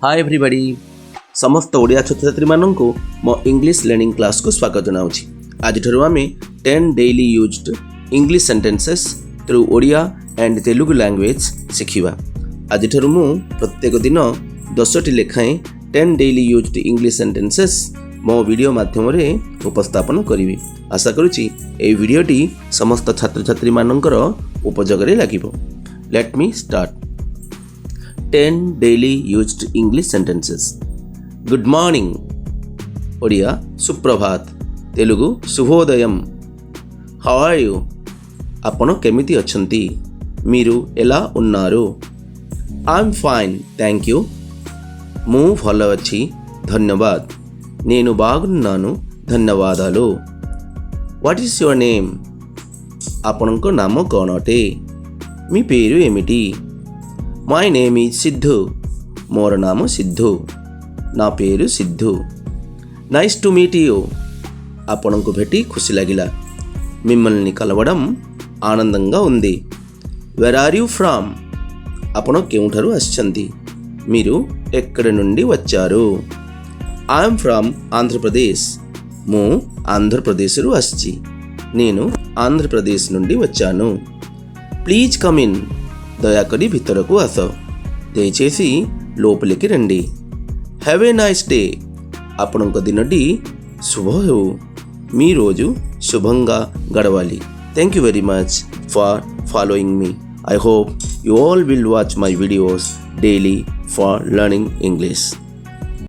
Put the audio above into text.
Hi everybody समस्त ओडिया छात्र छात्री माननकु मो इंग्लिश लर्निंग क्लास को स्वागत जनाउछि। आज ठरु आमे 10 daily used English sentences through Odia and Telugu language शिखिबा। आज ठरु मु प्रत्येक दिन 10टी लेखाएं 10 डेली यूज्ड इंग्लिश सेंटेंसेस मो वीडियो माध्यम रे उपस्थापन करिवि। आशा करूछि एई वीडियोटी समस्त छात्र छात्री माननकर उपयोगरे लागिबो। Let me start. 10 daily used English sentences. Good morning. Odia सुप्रभात, तेलुगु शुभोदयम। How are you? आपण केमिति अछंती, मीरु एला उन्नारू। I'm fine, thank you. मु भल अछि, धन्यवाद। नेनु बागुन्नानु, धन्यवादालु। What is your name? आपणको नाम कोन अटे? मी पेरु एमिटी। My name is Siddhu. मोर नाम सिद्धू। ना पेरु Siddhu. Nice to meet you. आपणको भेटी खुशी लागिला। मिम्मल्नि कलवडम आनंदंगा उंदी। Where are you from? आपण केउठारु आछंती, मीरु एक्कड నుండి వచ్చారు। I am from Andhra Pradesh. मु आंध्र प्रदेश రు आछी, నేను ఆంధ్ర ప్రదేశ్ నుండి వచ్చాను। Please come in. దయాకరి భితరకు ఆస, దయచేసి లోపలికి రండి। Have a nice day. ଆପଣଙ୍କ ଦିନଟି ଶୁଭ ହେଉ, మీ రోజు శుభంగా గడవాలి। Thank you very much for following me. I hope you all will watch my videos daily for learning English.